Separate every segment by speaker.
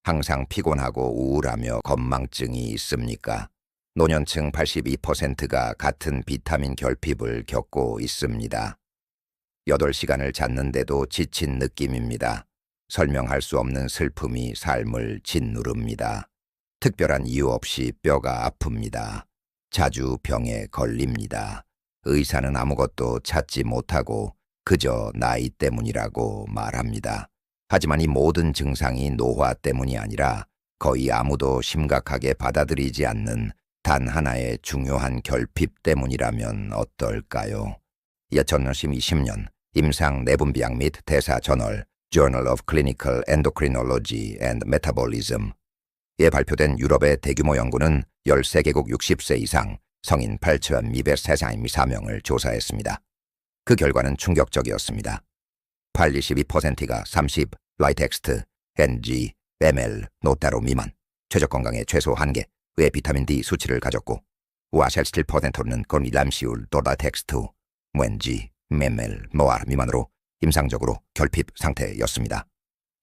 Speaker 1: 항상 피곤하고 우울하며 건망증이 있습니까? 노년층 82%가 같은 비타민 결핍을 겪고 있습니다. 8시간을 잤는데도 지친 느낌입니다. 설명할 수 없는 슬픔이 삶을 짓누릅니다. 특별한 이유 없이 뼈가 아픕니다. 자주 병에 걸립니다. 의사는 아무것도 찾지 못하고 그저 나이 때문이라고 말합니다. 하지만 이 모든 증상이 노화 때문이 아니라 거의 아무도 심각하게 받아들이지 않는 단 하나의 중요한 결핍 때문이라면 어떨까요? 2020년 임상 내분비약 및 대사 저널 Journal of Clinical Endocrinology and Metabolism에 발표된 유럽의 대규모 연구는 13개국 60세 이상 성인 8,204명을 조사했습니다. 그 결과는 충격적이었습니다. 82%가 30 라이텍스트, NG, ml, 노따로 미만, 최적 건강의 최소 한계의 비타민 D 수치를 가졌고 57%는 건이람시울 도라텍스트, NG, ml, 모알 미만으로 임상적으로 결핍 상태였습니다.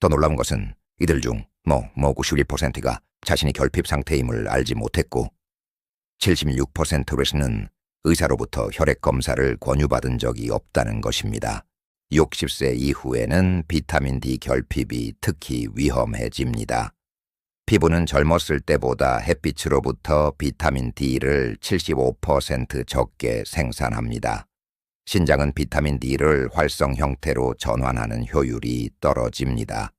Speaker 1: 더 놀라운 것은 이들 중 91%가 자신이 결핍 상태임을 알지 못했고 76%는 의사로부터 혈액 검사를 권유받은 적이 없다는 것입니다. 60세 이후에는 비타민 D 결핍이 특히 위험해집니다. 피부는 젊었을 때보다 햇빛으로부터 비타민 D를 75% 적게 생산합니다. 신장은 비타민 D를 활성 형태로 전환하는 효율이 떨어집니다.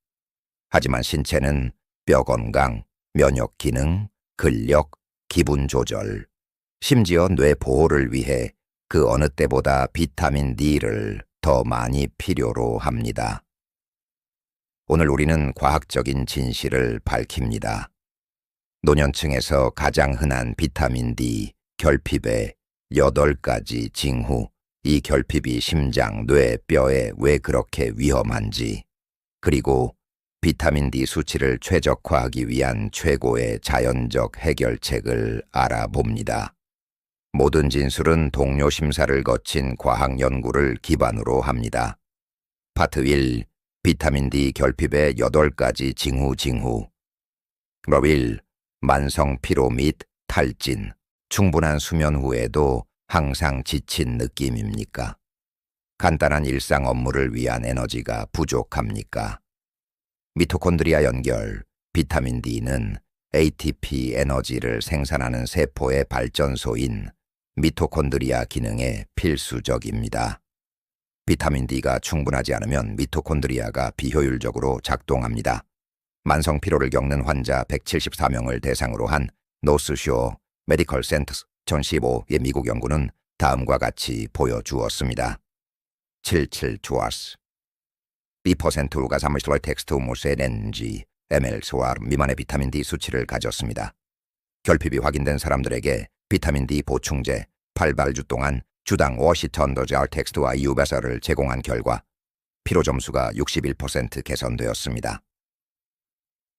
Speaker 1: 하지만 신체는 뼈 건강, 면역 기능, 근력, 기분 조절, 심지어 뇌 보호를 위해 그 어느 때보다 비타민 D를 더 많이 필요로 합니다. 오늘 우리는 과학적인 진실을 밝힙니다. 노년층에서 가장 흔한 비타민 D 결핍의 8가지 징후, 이 결핍이 심장, 뇌, 뼈에 왜 그렇게 위험한지, 그리고 비타민 D 수치를 최적화하기 위한 최고의 자연적 해결책을 알아봅니다. 모든 진술은 동료 심사를 거친 과학 연구를 기반으로 합니다. 파트 1. 비타민 D 결핍의 8가지 징후 1. 만성 피로 및 탈진. 충분한 수면 후에도 항상 지친 느낌입니까? 간단한 일상 업무를 위한 에너지가 부족합니까? 미토콘드리아 연결. 비타민 D는 ATP 에너지를 생산하는 세포의 발전소인 미토콘드리아 기능에 필수적입니다. 비타민 D가 충분하지 않으면 미토콘드리아가 비효율적으로 작동합니다. 만성 피로를 겪는 환자 174명을 대상으로 한 노스쇼 메디컬 센터스 2015의 미국 연구는 다음과 같이 보여주었습니다. 77 좋았어. 2%가 30 텍스트 모세 NG, ml 소화 미만의 비타민 D 수치를 가졌습니다. 결핍이 확인된 사람들에게 비타민 D 보충제 8주 동안 주당 50톤 텍스트와 유베사를 제공한 결과 피로 점수가 61% 개선되었습니다.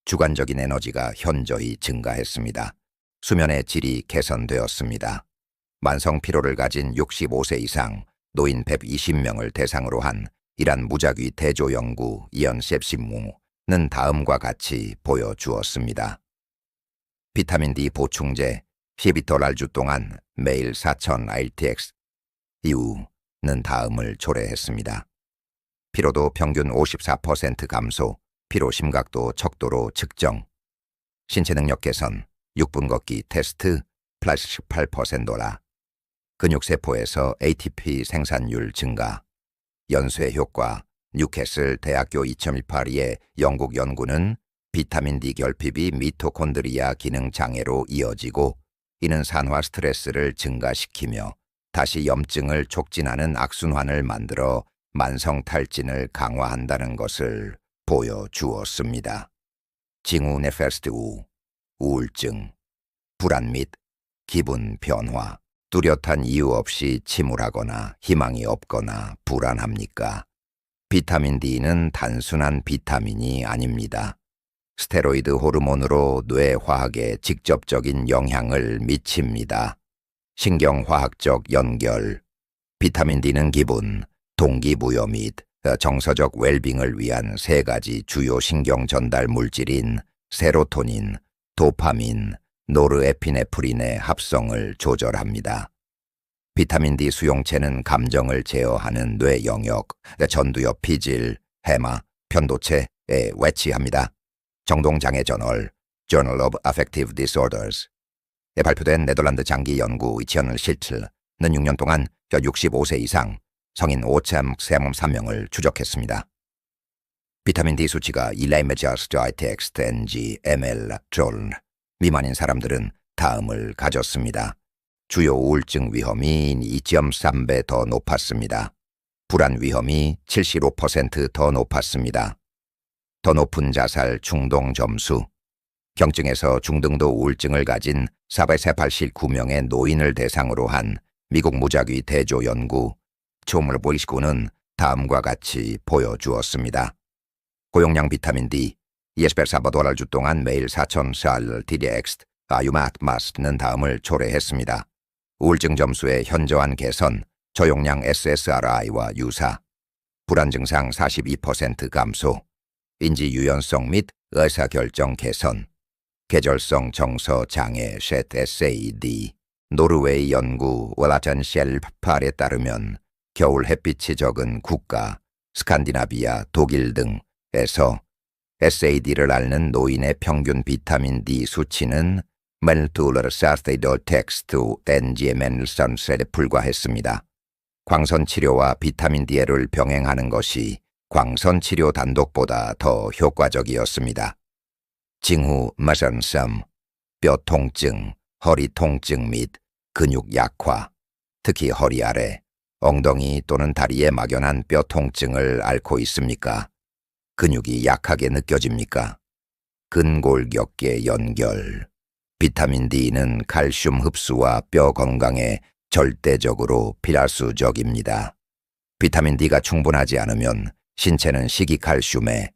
Speaker 1: 주관적인 에너지가 현저히 증가했습니다. 수면의 질이 개선되었습니다. 만성 피로를 가진 65세 이상 노인 120명을 대상으로 한 이란 무작위 대조 연구 이언셉시무는 다음과 같이 보여주었습니다. 비타민 D 보충제 12주 동안 매일 4000 RTX 이후는 다음을 초래했습니다. 피로도 평균 54% 감소, 피로 심각도 척도로 측정, 신체 능력 개선, 6분 걷기 테스트, 플러스 18%, 근육세포에서 ATP 생산율 증가, 연쇄 효과, 뉴캐슬 대학교 2018의 영국 연구는 비타민 D 결핍이 미토콘드리아 기능 장애로 이어지고 이는 산화 스트레스를 증가시키며 다시 염증을 촉진하는 악순환을 만들어 만성 탈진을 강화한다는 것을 보여주었습니다. 징후 네페스트 우울증, 불안 및 기분 변화, 뚜렷한 이유 없이 침울하거나 희망이 없거나 불안합니까? 비타민 D는 단순한 비타민이 아닙니다. 스테로이드 호르몬으로 뇌 화학에 직접적인 영향을 미칩니다. 신경화학적 연결. 비타민 D는 기분, 동기부여 및 정서적 웰빙을 위한 3가지 주요 신경 전달 물질인 세로토닌, 도파민, 노르에피네프린의 합성을 조절합니다. 비타민 D 수용체는 감정을 제어하는 뇌 영역, 전두엽 피질, 해마, 편도체에 외치합니다. 정동장애 저널, Journal of Affective Disorders 에 발표된 네덜란드 장기 연구 2017는 6년 동안 65세 이상 성인 5,303명을 추적했습니다. 비타민 D 수치가 11mg/xt NG/ml 미만인 사람들은 다음을 가졌습니다. 주요 우울증 위험이 2.3배 더 높았습니다. 불안 위험이 75% 더 높았습니다. 더 높은 자살 중동 점수. 경증에서 중등도 우울증을 가진 489명의 노인을 대상으로 한 미국 무작위 대조 연구 춤을 보이시고는 다음과 같이 보여주었습니다. 고용량 비타민 D 24주 동안 매일 4,000살 DDX 아유마트마스는 다음을 초래했습니다. 우울증 점수의 현저한 개선, 저용량 SSRI와 유사, 불안 증상 42% 감소, 인지 유연성 및 의사결정 개선, 계절성 정서 장애 SAD, 노르웨이 연구 월라텐셀 8에 따르면 겨울 햇빛이 적은 국가, 스칸디나비아, 독일 등에서 SAD를 앓는 노인의 평균 비타민 D 수치는 멜투르사테이도 텍스트 NGMN선셋에 불과했습니다. 광선치료와 비타민 D를 병행하는 것이 광선치료 단독보다 더 효과적이었습니다. 징후, 마선섬, 뼈 통증, 허리 통증 및 근육 약화, 특히 허리 아래, 엉덩이 또는 다리에 막연한 뼈 통증을 앓고 있습니까? 근육이 약하게 느껴집니까? 근골격계 연결. 비타민 D는 칼슘 흡수와 뼈 건강에 절대적으로 필수적입니다. 비타민 D가 충분하지 않으면 신체는 식이칼슘의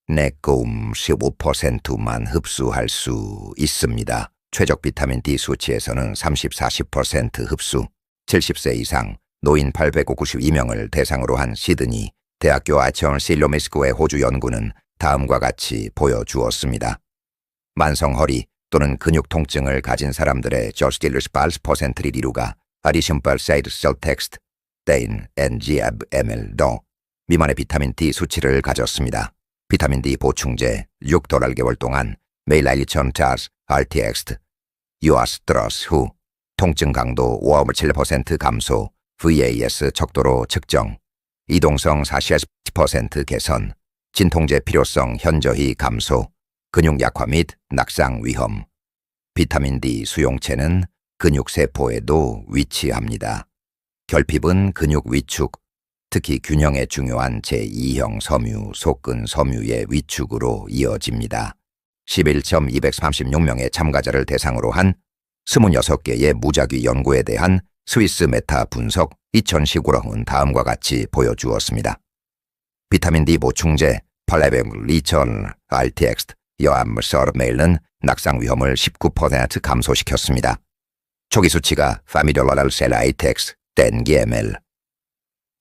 Speaker 1: 내꺼움 15%만 흡수할 수 있습니다. 최적 비타민 D 수치에서는 30-40% 흡수, 70세 이상 노인 892명을 대상으로 한 시드니 대학교 아처 실로미스크의 호주 연구는 다음과 같이 보여주었습니다. 만성 허리 또는 근육 통증을 가진 사람들의 저스틸르스 8%를 이루가 아디션발 사이드 셀 텍스트 데인 NGML 미만의 비타민 D 수치를 가졌습니다. 비타민 D 보충제 6개월 동안 매일 2,000타스 RTX 유아스트러스 후 통증 강도 5.7% 감소, VAS 척도로 측정, 이동성 40% 개선, 진통제 필요성 현저히 감소, 근육 약화 및 낙상 위험. 비타민 D 수용체는 근육세포에도 위치합니다. 결핍은 근육 위축, 특히 균형에 중요한 제2형 섬유, 속근 섬유의 위축으로 이어집니다. 11,236명의 참가자를 대상으로 한 26개의 무작위 연구에 대한 스위스 메타 분석 2019은 다음과 같이 보여주었습니다. 비타민 D 보충제 800리천 RTX 여암서메일은 낙상 위험을 19% 감소시켰습니다. 초기 수치가 파미돌랄 셀라이텍스 덴기ML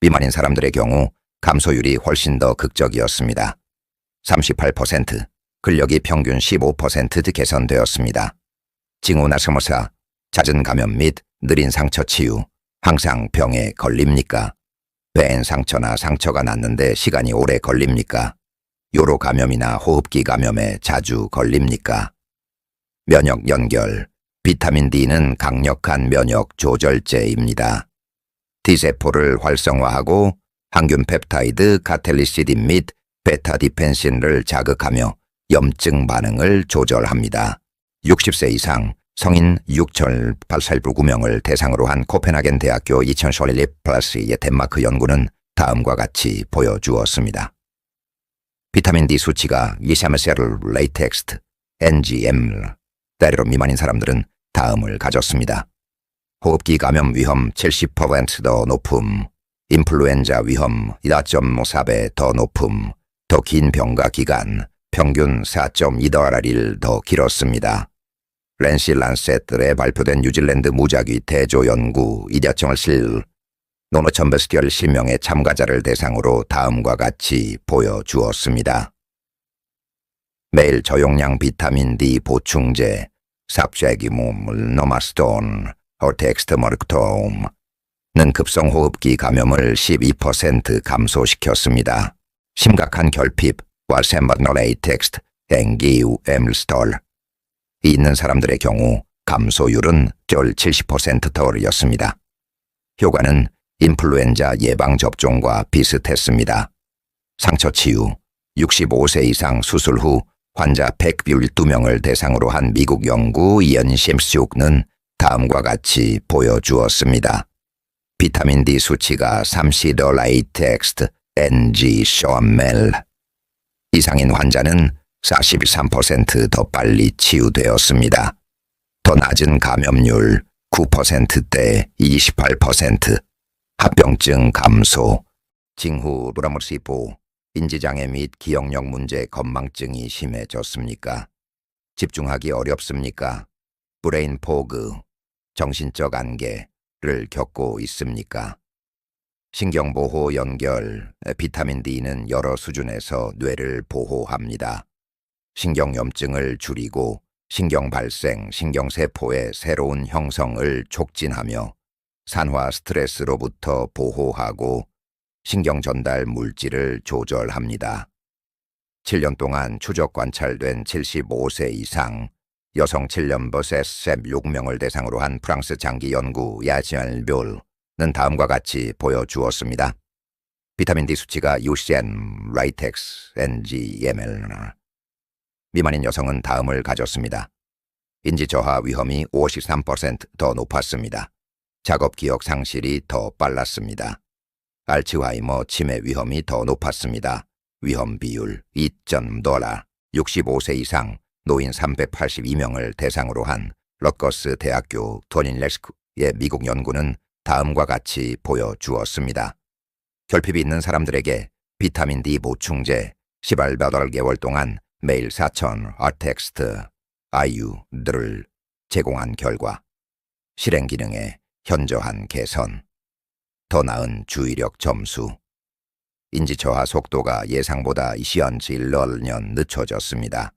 Speaker 1: 미만인 사람들의 경우 감소율이 훨씬 더 극적이었습니다. 38%, 근력이 평균 15% 개선되었습니다. 징후나 스무사, 잦은 감염 및 느린 상처 치유, 항상 병에 걸립니까? 배엔 상처나 상처가 났는데 시간이 오래 걸립니까? 요로 감염이나 호흡기 감염에 자주 걸립니까? 면역 연결, 비타민 D는 강력한 면역 조절제입니다. T세포를 활성화하고 항균 펩타이드 카텔리시딘 및 베타디펜신을 자극하며 염증 반응을 조절합니다. 60세 이상 성인 6,889명을 대상으로 한 코펜하겐 대학교 2011 플러스의 덴마크 연구는 다음과 같이 보여주었습니다. 비타민 D 수치가 23세르 레이텍스트 NGM 대로 미만인 사람들은 다음을 가졌습니다. 호흡기 감염 위험 70% 더 높음, 인플루엔자 위험 1.54배 더 높음, 더 긴 병가 기간 평균 4.2달일 더 길었습니다. 렌시 란셋에 발표된 뉴질랜드 무작위 대조 연구 이자청을 노노천베스티얼 실명의 참가자를 대상으로 다음과 같이 보여주었습니다. 매일 저용량 비타민 D 보충제 삽쉐기몸 노마스톤 어텍스트머크톰은 급성호흡기 감염을 12% 감소시켰습니다. 심각한 결핍과 샘버너레이텍스트 앵기우 엠스톨 있는 사람들의 경우 감소율은 70%였습니다. 효과는 인플루엔자 예방접종과 비슷했습니다. 상처 치유, 65세 이상 수술 후 환자 112명을 대상으로 한 미국 연구 연심수는 다음과 같이 보여주었습니다. 비타민 D 수치가 3시더 라이텍스트 NG 쇼멜 이상인 환자는 43% 더 빨리 치유되었습니다. 더 낮은 감염률 9%대 28%, 합병증 감소, 징후 브라머시보, 인지장애 및 기억력 문제 건망증이 심해졌습니까? 집중하기 어렵습니까? 브레인 포그, 정신적 안개를 겪고 있습니까? 신경보호 연결, 비타민 D는 여러 수준에서 뇌를 보호합니다. 신경염증을 줄이고 신경발생, 신경세포의 새로운 형성을 촉진하며 산화 스트레스로부터 보호하고 신경전달 물질을 조절합니다. 7년 동안 추적 관찰된 75세 이상 여성 7년버스 SM6명을 대상으로 한 프랑스 장기 연구 야지알뷸는 다음과 같이 보여주었습니다. 비타민 D 수치가 UCN, 라이텍스, NG-ML 미만인 여성은 다음을 가졌습니다. 인지 저하 위험이 53% 높았습니다. 작업 기억 상실이 더 빨랐습니다. 알츠하이머 치매 위험이 더 높았습니다. 위험 비율 2.$, 65세 이상 노인 382명을 대상으로 한 러커스 대학교 토닌렉스크의 미국 연구는 다음과 같이 보여주었습니다. 결핍이 있는 사람들에게 비타민 D 보충제 18개월 동안 매일 4,000 아텍스트 IU들을 제공한 결과 실행 기능의 현저한 개선, 더 나은 주의력 점수, 인지 저하 속도가 예상보다 21년 늦춰졌습니다.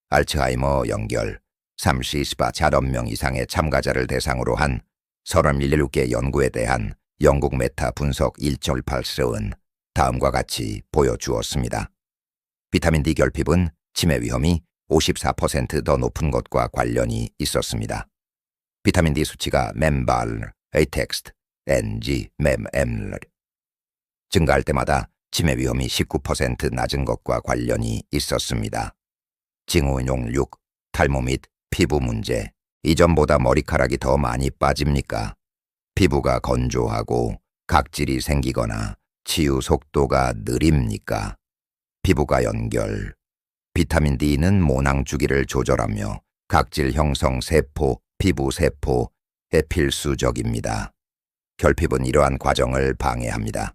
Speaker 1: 알츠하이머 연결 34만 명 이상의 참가자를 대상으로 한 37개 연구에 대한 영국 메타 분석 1.8서은 다음과 같이 보여주었습니다. 비타민 D 결핍은 치매 위험이 54% 더 높은 것과 관련이 있었습니다. 비타민 D 수치가 멤발, 에이텍스트, NG, 멤엠 증가할 때마다 치매 위험이 19% 낮은 것과 관련이 있었습니다. 징후용 6, 탈모 및 피부 문제, 이전보다 머리카락이 더 많이 빠집니까? 피부가 건조하고 각질이 생기거나 치유 속도가 느립니까? 피부과 연결, 비타민 D는 모낭 주기를 조절하며 각질 형성 세포, 피부 세포에 필수적입니다. 결핍은 이러한 과정을 방해합니다.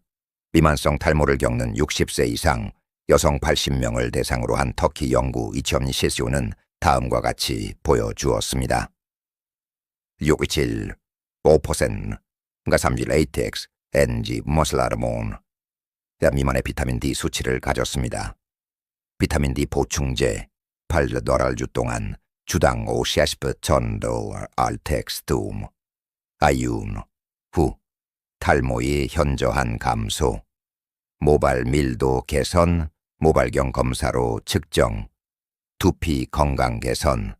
Speaker 1: 미만성 탈모를 겪는 60세 이상 여성 80명을 대상으로 한 터키 연구 2020는 다음과 같이 보여주었습니다. 627, 5%, 가삼질 에이텍스, NG, 머슬라르몬 미만의 비타민 D 수치를 가졌습니다. 비타민 D 보충제 8주 동안 주당 50% 알텍스툼, 아이윤 후 탈모의 현저한 감소, 모발 밀도 개선, 모발경 검사로 측정, 두피 건강 개선,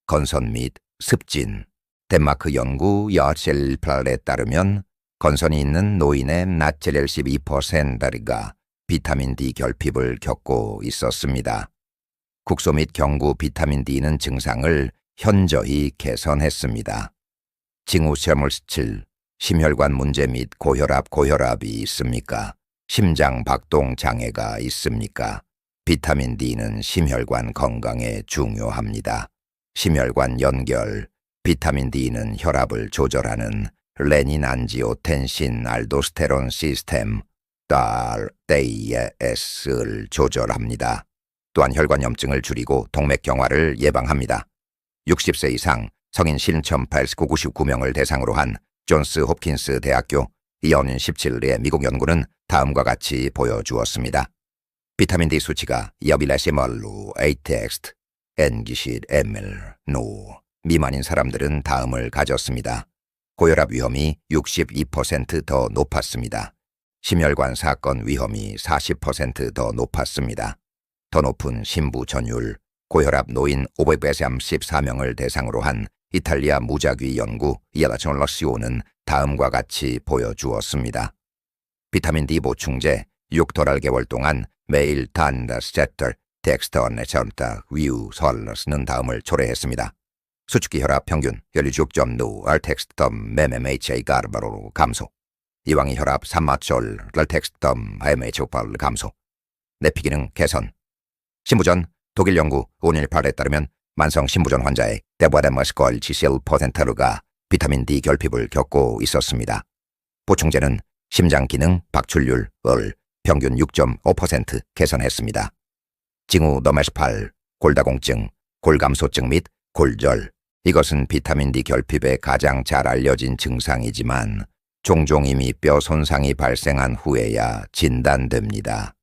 Speaker 1: 건선 및 습진, 덴마크 연구 여셀플에 따르면 건선이 있는 노인의 낮 72%가 비타민 D 결핍을 겪고 있었습니다. 국소 및 경구 비타민 D는 증상을 현저히 개선했습니다. 징후스물 심혈관 문제 및 고혈압이 있습니까? 심장 박동 장애가 있습니까? 비타민 D는 심혈관 건강에 중요합니다. 심혈관 연결, 비타민 D는 혈압을 조절하는 레닌 안지오텐신 알도스테론 시스템 DAS를 조절합니다. 또한 혈관염증을 줄이고 동맥경화를 예방합니다. 60세 이상 성인 7,899명을 대상으로 한 존스 홉킨스 대학교 2017의 미국 연구는 다음과 같이 보여주었습니다. 비타민 D 수치가 여빌레시멀루, 에이텍스트, 엔기실, ML, 노 미만인 사람들은 다음을 가졌습니다. 고혈압 위험이 62%더 높았습니다. 심혈관 사건 위험이 40%더 높았습니다. 더 높은 신부 전율, 고혈압 노인 534명을 대상으로 한 이탈리아 무작위 연구 이엘라촌러시오는 다음과 같이 보여주었습니다. 비타민 D 보충제 6개월 동안 매일 단다스제터 텍스터네 전타 위우 설러스는 다음을 초래했습니다. 수축기 혈압 평균 16.6 알텍스텀 MMHA 가르바로 감소. 이왕이 혈압 3마철 랄텍스텀 MHO팔 감소. 내피 기능 개선. 신부전 독일 연구 518에 따르면 만성 신부전 환자의 대부아데머스콜 70%가 비타민 D 결핍을 겪고 있었습니다. 보충제는 심장 기능 박출률을 평균 6.5% 개선했습니다. 징후 너메스팔, 골다공증, 골감소증 및 골절. 이것은 비타민 D 결핍의 가장 잘 알려진 증상이지만 종종 이미 뼈 손상이 발생한 후에야 진단됩니다.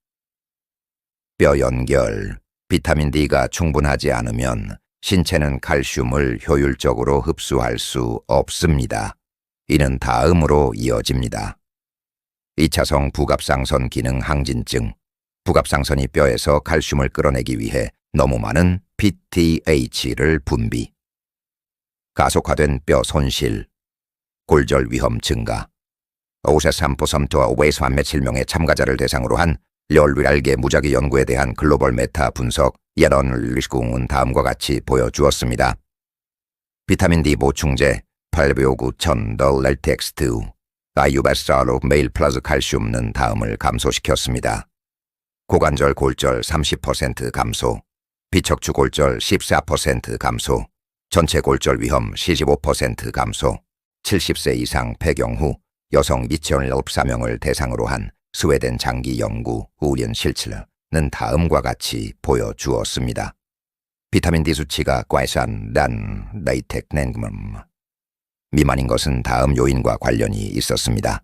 Speaker 1: 뼈 연결. 비타민 D가 충분하지 않으면 신체는 칼슘을 효율적으로 흡수할 수 없습니다. 이는 다음으로 이어집니다. 2차성 부갑상선 기능 항진증. 부갑상선이 뼈에서 칼슘을 끌어내기 위해 너무 많은 PTH를 분비. 가속화된 뼈 손실. 골절 위험 증가. 53%와 537명의 참가자를 대상으로 한 렬알계 무작위 연구에 대한 글로벌 메타 분석 예런 리스궁은 다음과 같이 보여주었습니다. 비타민 D 보충제 859,000 렐텍스트 아유베스라로 메일 플러스 칼슘은 다음을 감소시켰습니다. 고관절 골절 30% 감소, 비척추 골절 14% 감소, 전체 골절 위험 15% 감소, 70세 이상 폐경 후 여성 2,014명을 대상으로 한 스웨덴 장기 연구 우련 실츠는 다음과 같이 보여주었습니다. 비타민 D 수치가 꽈산 란 레이텍 낸금 미만인 것은 다음 요인과 관련이 있었습니다.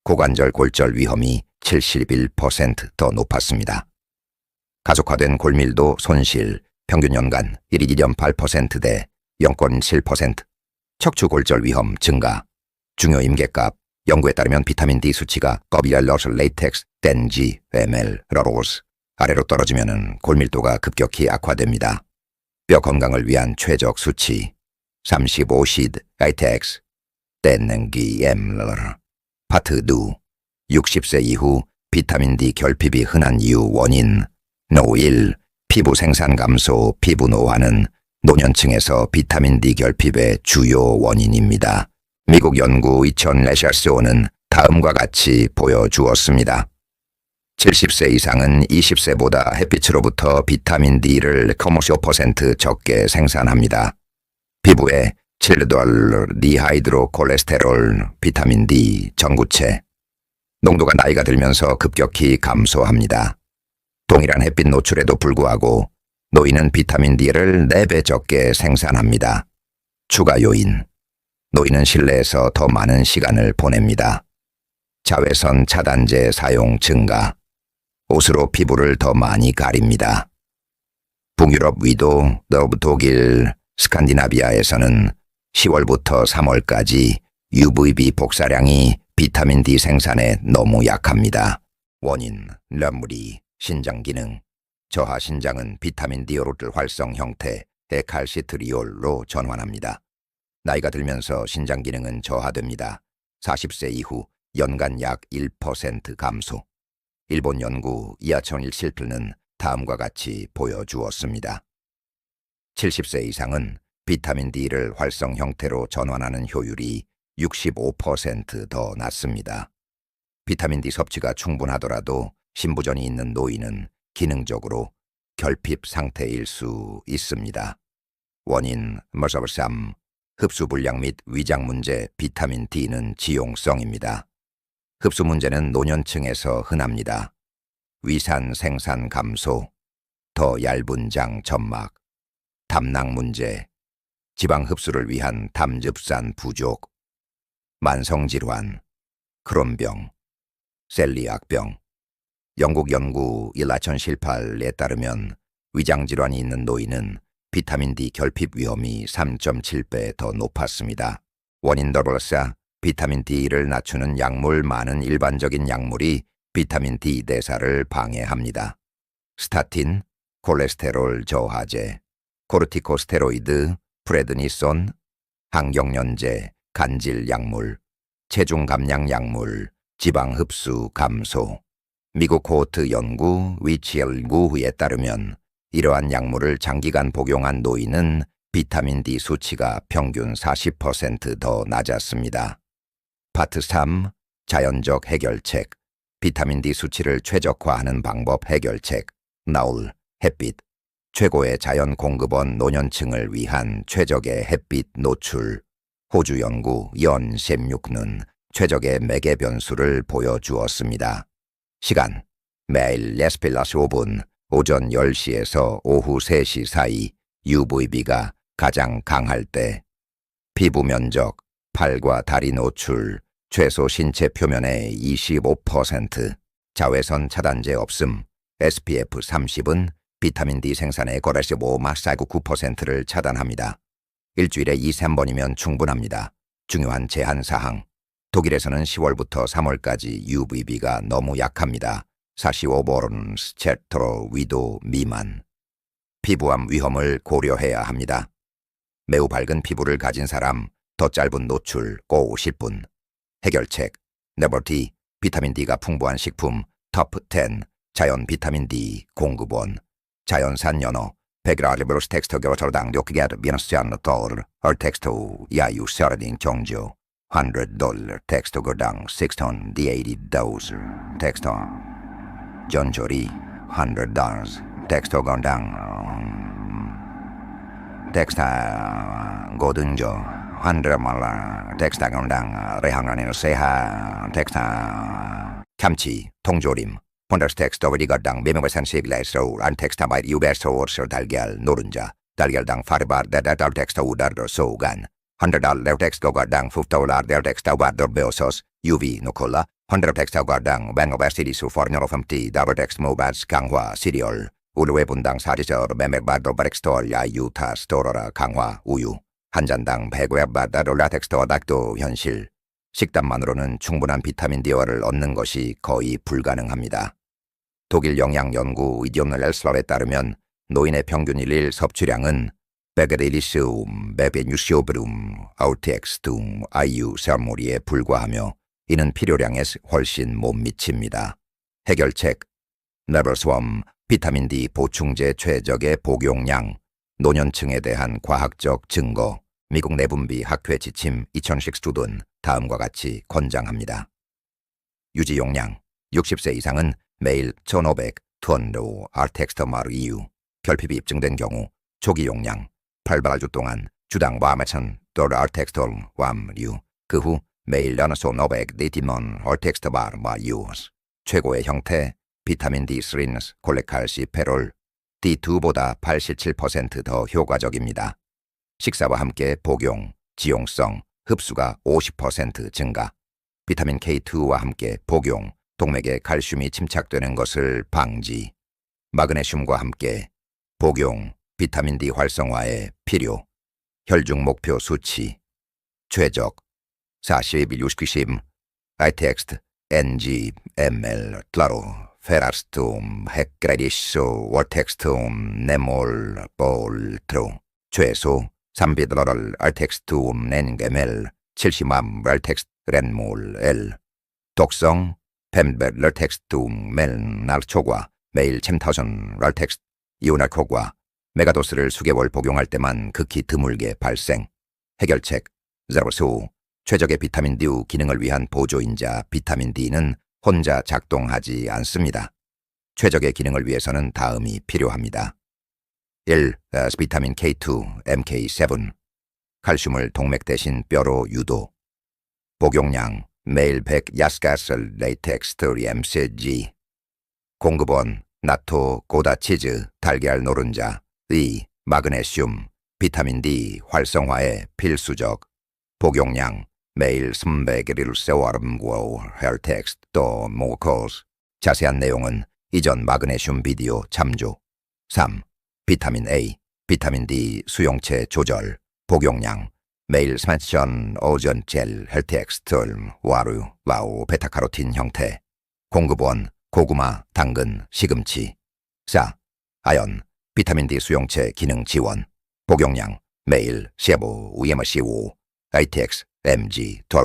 Speaker 1: 고관절 골절 위험이 71% 더 높았습니다. 가속화된 골밀도 손실 평균 연간 1.8%대 0.7%, 척추 골절 위험 증가, 중요 임계값 연구에 따르면 비타민 D 수치가 거비알러스 레이텍스 덴지 ml 러로스 아래로 떨어지면 골밀도가 급격히 악화됩니다. 뼈 건강을 위한 최적 수치 35시드 아이텍스 덴기 ml 파트 2 60세 이후 비타민 D 결핍이 흔한 이유 원인 노1 피부 생산 감소 피부 노화는 노년층에서 비타민 D 결핍의 주요 원인입니다. 미국 연구 2000레샤스오는 다음과 같이 보여주었습니다. 70세 이상은 20세보다 햇빛으로부터 비타민 D를 0.5% 적게 생산합니다. 피부에 칠르돌 디하이드로 콜레스테롤, 비타민 D, 전구체 농도가 나이가 들면서 급격히 감소합니다. 동일한 햇빛 노출에도 불구하고 노인은 비타민 D를 4배 적게 생산합니다. 추가 요인. 노인은 실내에서 더 많은 시간을 보냅니다. 자외선 차단제 사용 증가. 옷으로 피부를 더 많이 가립니다. 북유럽 위도, 독일, 스칸디나비아에서는 10월부터 3월까지 UVB 복사량이 비타민 D 생산에 너무 약합니다. 원인, 럼무리, 신장 기능. 저하 신장은 비타민 D오르트 활성 형태의 칼시트리올로 전환합니다. 나이가 들면서 신장 기능은 저하됩니다. 40세 이후 연간 약 1% 감소. 일본 연구 이하천일 실플은 다음과 같이 보여주었습니다. 70세 이상은 비타민 D를 활성 형태로 전환하는 효율이 65% 더 낮습니다. 비타민 D 섭취가 충분하더라도 신부전이 있는 노인은 기능적으로 결핍 상태일 수 있습니다. 원인, 머서버삼, 흡수 불량 및 위장 문제, 비타민 D는 지용성입니다. 흡수 문제는 노년층에서 흔합니다. 위산 생산 감소, 더 얇은 장 점막, 담낭 문제, 지방 흡수를 위한 담즙산 부족, 만성질환, 크론병, 셀리악병, 영국 연구 2018에 따르면 위장질환이 있는 노인은 비타민 D 결핍 위험이 3.7배 더 높았습니다. 원인더블사 비타민 D를 낮추는 약물 많은 일반적인 약물이 비타민 D 대사를 방해합니다. 스타틴, 콜레스테롤 저하제, 코르티코스테로이드, 프레드니손, 항경련제, 간질 약물, 체중 감량 약물, 지방 흡수 감소. 미국 코호트 연구 위치19에 따르면 이러한 약물을 장기간 복용한 노인은 비타민 D 수치가 평균 40% 더 낮았습니다. 파트 3. 자연적 해결책. 비타민 D 수치를 최적화하는 방법 해결책. 나올, 햇빛. 최고의 자연 공급원 노년층을 위한 최적의 햇빛 노출. 호주 연구 연 16는 최적의 매개 변수를 보여주었습니다. 시간. 매일 6-5분, 오전 10시에서 오후 3시 사이 UVB가 가장 강할 때. 피부 면적, 팔과 다리 노출, 최소 신체 표면의 25%, 자외선 차단제 없음, SPF 30은 비타민 D 생산의 거래시보 마사구 9%를 차단합니다. 일주일에 2-3번이면 충분합니다. 중요한 제한사항. 독일에서는 10월부터 3월까지 UVB가 너무 약합니다. 45번 스체트로 위도 미만. 피부암 위험을 고려해야 합니다. 매우 밝은 피부를 가진 사람, 더 짧은 노출, 고 10분. 해결책, 네버티, 비타민 D가 풍부한 식품, top10, 자연 비타민 D 공급원, 자연산 연어, 100라리브로스 텍스터 겨처당 료키게르 비너스안 토르, 얼텍스토 야유 서르딩 종조, $100 텍스터 거당 6톤 D80 도즈, 텍스터, 전조리, $100, 텍스터 거당, 텍스터 고등조, $100, 텍스터 거당 레항라니노 세하, 텍스터, 참치, 통조림, 폰더스 텍스터 버리거당 메모베산 시글레스로 안 텍스터 바이 유베스로 오르서 달걀 노른자 달걀당 파르바르 데달 텍스터 우다르 소간 $100 텍스터 거당 $50 텍스터 바더 베오소스 UV 노콜라 $100 텍스터 거당 뱅오베시리수 포르뇨로 펌티 더블 텍스트 모바스 강화 시리얼 우르웨 분당 사리저 메메바더 바렉스토 야유타 스토러라 강화 우유 한 잔당 100웹 바다로 라텍스터 닥도 현실. 식단만으로는 충분한 비타민 D를 얻는 것이 거의 불가능합니다. 독일 영양연구 이디옴넬엘슬럽에 따르면 노인의 평균 일일 섭취량은 베게리리시움, 베베뉴시오브룸, 아우텍스툼, 아이유 세모리에 불과하며 이는 필요량에 훨씬 못 미칩니다. 해결책, 네버스웜, 비타민 D 보충제 최적의 복용량, 노년층에 대한 과학적 증거, 미국 내분비 학회 지침 2006 스튜든 다음과 같이 권장합니다. 유지 용량 60세 이상은 매일 1,500톤로 알텍스터 마르 이유 결핍이 입증된 경우 초기 용량 8주 동안 주당 와메천 또르 알텍스터 왬류 그 후 매일 연소 500 디티몬 알텍스터 마르 마유스 최고의 형태 비타민 D3는 콜레칼시페롤 D2보다 87% 더 효과적입니다. 식사와 함께 복용, 지용성, 흡수가 50% 증가, 비타민 K2와 함께 복용, 동맥에 칼슘이 침착되는 것을 방지, 마그네슘과 함께 복용, 비타민 D 활성화에 필요, 혈중 목표 수치, 최적, 40-60, 아이텍스트, NG, ML, 클라로, 페라스툼, 헤크레디쇼, 월텍스툼, 네몰, 볼트로, 최소, 3비드러럴 알텍스툼 넨게멜 70만 알텍스트 렌몰 L 독성 펜베 럴텍스툼 멜 날초과 매일 챔타전 럴텍스트 이오날코과 메가도스를 수개월 복용할 때만 극히 드물게 발생. 해결책 제로수 최적의 비타민 D 기능을 위한 보조인자 비타민 D는 혼자 작동하지 않습니다. 최적의 기능을 위해서는 다음이 필요합니다. 1. 비타민 K2, MK7 칼슘을 동맥 대신 뼈로 유도 복용량 매일 100 야스가슬 레이텍스트리 MCG 공급원 나토, 고다치즈, 달걀 노른자 2. 마그네슘, 비타민 D 활성화에 필수적 복용량 매일 300일을 세월음고 헬텍스트 또 모코스 자세한 내용은 이전 마그네슘 비디오 참조. 3. 비타민 A, 비타민 D 수용체 조절, 복용량, 매일 스마션 오전 젤 헬텍스톨 와루 와우 베타카로틴 형태, 공급원, 고구마, 당근, 시금치. 4. 아연, 비타민 D 수용체 기능 지원, 복용량, 매일 쉐보 우에머시5 ITX MG 돌.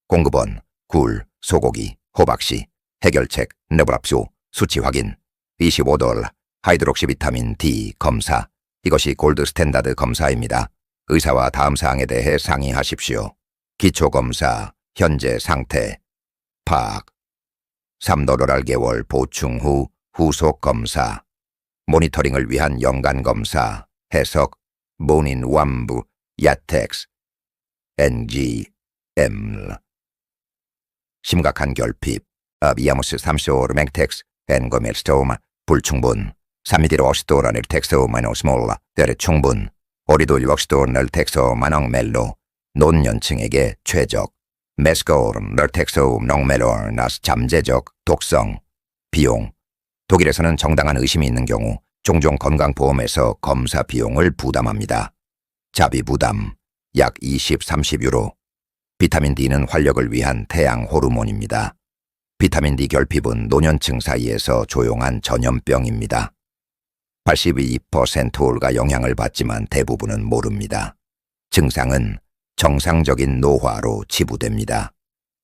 Speaker 1: 공급원, 굴, 소고기, 호박씨. 해결책, 너브랍쇼, 수치 확인. $25 하이드록시 비타민 D 검사. 이것이 골드 스탠다드 검사입니다. 의사와 다음 사항에 대해 상의하십시오. 기초검사, 현재 상태, 파악. $3 개월 보충 후 후속 검사. 모니터링을 위한 연간 검사, 해석, 모닌 완부, 야텍스, NG, M. 심각한 결핍, 아비아무스 3쇼르 맹텍스, 엔거멜스토마, 불충분, 3미디로시도라닐 텍소마노스몰라, 데레 충분, 오리돌 웍스도널 텍소마농 멜로, 논연층에게 최적, 메스코르 널텍소 농멜로 나스 잠재적, 독성, 비용. 독일에서는 정당한 의심이 있는 경우 종종 건강보험에서 검사 비용을 부담합니다. 자비 부담, 약 20-30유로. 비타민 D는 활력을 위한 태양 호르몬입니다. 비타민 D 결핍은 노년층 사이에서 조용한 전염병입니다. 82%가 영향을 받지만 대부분은 모릅니다. 증상은 정상적인 노화로 치부됩니다.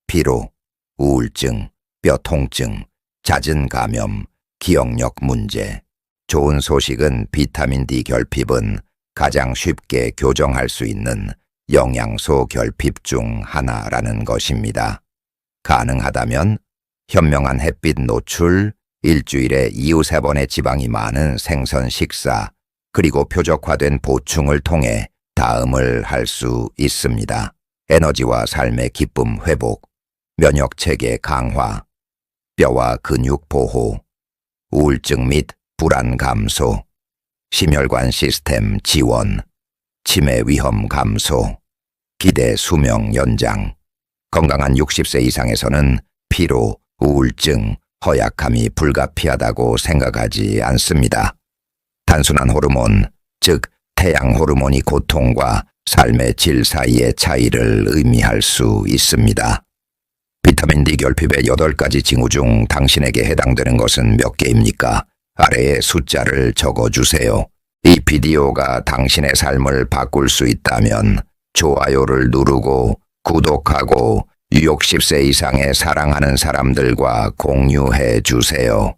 Speaker 1: 피로, 우울증, 뼈 통증, 잦은 감염, 기억력 문제. 좋은 소식은 비타민 D 결핍은 가장 쉽게 교정할 수 있는 영양소 결핍 중 하나라는 것입니다. 가능하다면 현명한 햇빛 노출, 일주일에 2-3번의 지방이 많은 생선 식사, 그리고 표적화된 보충을 통해 다음을 할 수 있습니다. 에너지와 삶의 기쁨 회복, 면역체계 강화, 뼈와 근육 보호, 우울증 및 불안 감소, 심혈관 시스템 지원, 치매 위험 감소, 기대 수명 연장. 건강한 60세 이상에서는 피로, 우울증, 허약함이 불가피하다고 생각하지 않습니다. 단순한 호르몬, 즉 태양 호르몬이 고통과 삶의 질 사이의 차이를 의미할 수 있습니다. 비타민 D 결핍의 8가지 징후 중 당신에게 해당되는 것은 몇 개입니까? 아래에 숫자를 적어주세요. 이 비디오가 당신의 삶을 바꿀 수 있다면 좋아요를 누르고 구독하고 60세 이상의 사랑하는 사람들과 공유해 주세요.